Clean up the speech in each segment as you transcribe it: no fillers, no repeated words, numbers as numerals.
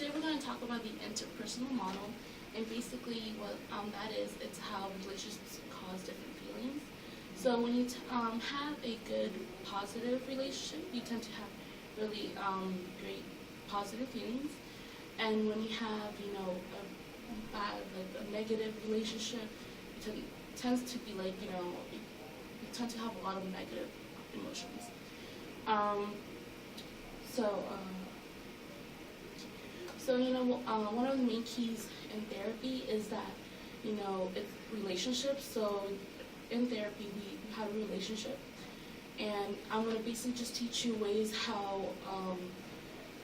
today we're going to talk about the interpersonal model, and basically what that is, it's how relationships cause different feelings. So when you have a good, positive relationship, you tend to have really great, positive feelings. And when you have, a bad, like a negative relationship, it tends to be like, you tend to have a lot of negative emotions. One of the main keys in therapy is that, it's relationships. So in therapy, we have a relationship, and I'm going to basically just teach you ways how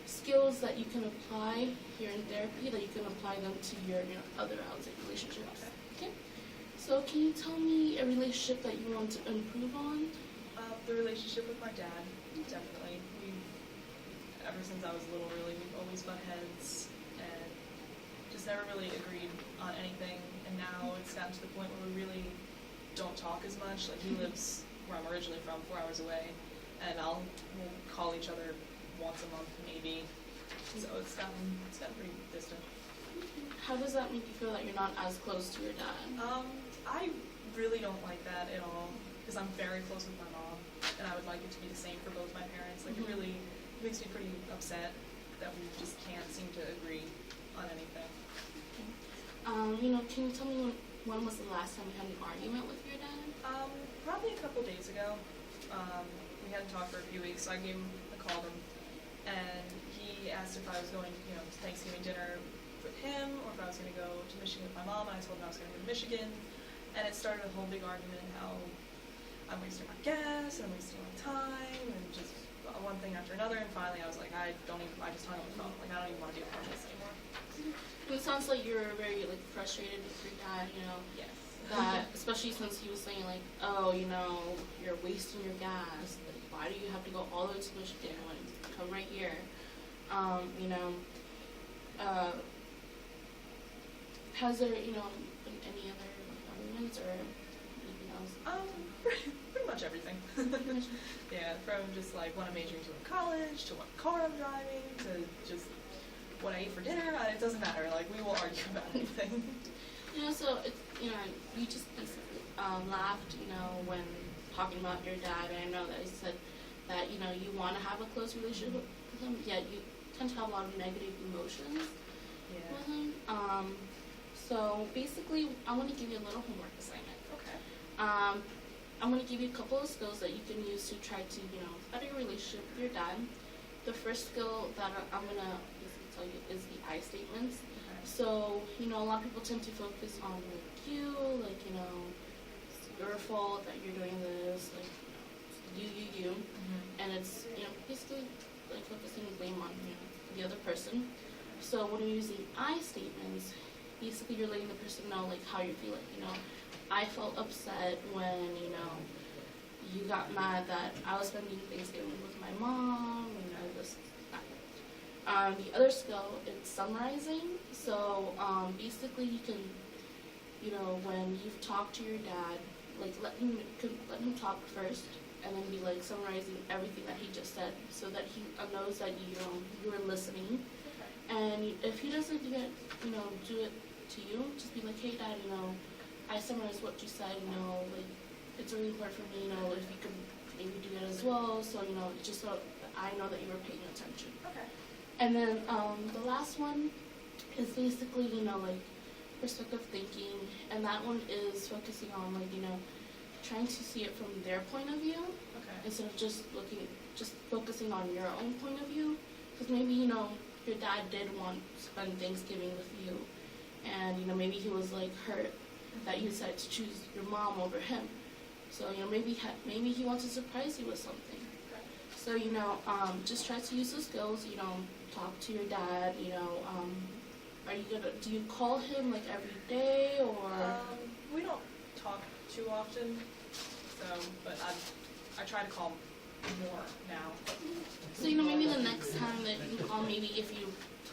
skills that you can apply here in therapy, that you can apply them to your other outside relationships. Okay? So can you tell me a relationship that you want to improve on? The relationship with my dad, definitely. Ever since I was little, really, we've always butt heads and just never really agreed on anything. And now it's gotten to the point where we really don't talk as much. Like, he lives where I'm originally from, 4 hours away, and we'll call each other once a month, maybe. So it's gotten pretty distant. How does that make you feel that you're not as close to your dad? I really don't like that at all, because I'm very close with my mom, and I would like it to be the same for both my parents. Like, it really makes me pretty upset that we just can't seem to agree on anything. Okay. Can you tell me when was the last time you had an argument with your dad? Probably a couple days ago. We hadn't talked for a few weeks, so I called him, and he asked if I was going, to Thanksgiving dinner with him, or if I was going to go to Michigan with my mom, and I told him I was going to go to Michigan, and it started a whole big argument how I'm wasting my gas, and I'm wasting my time, and just one thing after another, and finally I was like, I just hung up the phone. Like, I don't even want to deal with this anymore. It sounds like you're very, frustrated with your dad, Yes. That, especially since he was saying, oh, you're wasting your gas. Like, why do you have to go all the way to Michigan when you can come right here? Has there, been any other arguments or anything else? Pretty much everything. Yeah, from just what I'm majoring to in college, to what car I'm driving, to just what I ate for dinner. It doesn't matter. We will argue about anything. So it's, you just basically laughed, when talking about your dad, and I know that you said that, you want to have a close relationship with him, yet you tend to have a lot of negative emotions with him. So basically, I'm going to give you a little homework assignment. Okay. I'm going to give you a couple of skills that you can use to try to, better your relationship with your dad. The first skill that I'm going to tell you is the I statements. Okay. So, a lot of people tend to focus on you, it's your fault that you're doing this, you. Mm-hmm. And it's, basically focusing blame on, the other person. So when you're using I statements, basically you're letting the person know, how you're feeling, I felt upset when, you got mad that I was spending Thanksgiving with my mom, this, that. The other skill is summarizing. So basically you can, when you've talked to your dad, let him talk first, and then be summarizing everything that he just said, so that he knows that you were listening. Okay. And if he doesn't do it to you, just be like, hey dad, I summarized what you said, it's really important for me, if you could maybe do it as well, so, just so that I know that you were paying attention. Okay. And then the last one is basically, perspective thinking, and that one is focusing on, trying to see it from their point of view, okay, instead of just focusing on your own point of view, because maybe, your dad did want to spend Thanksgiving with you, and, maybe he was, hurt that you decided to choose your mom over him. So, maybe he wants to surprise you with something. So, just try to use those skills, talk to your dad, do you call him, every day, or? We don't talk too often, but I try to call more now. So, maybe the next time that you call, maybe if you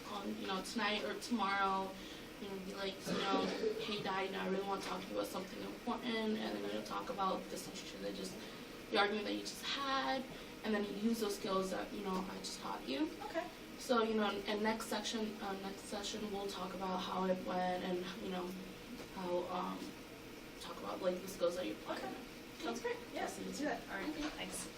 call, tonight or tomorrow, be like, hey dad, I really want to talk to you about something important, and then talk about the situation the argument that you just had, and then you use those skills that, I just taught you. Okay. So, you know, in next session we'll talk about how it went and, you know, how, talk about, like, the skills that you're playing. Okay. Sounds great. Yeah, Yes, let's do that. All right. Okay. Thanks.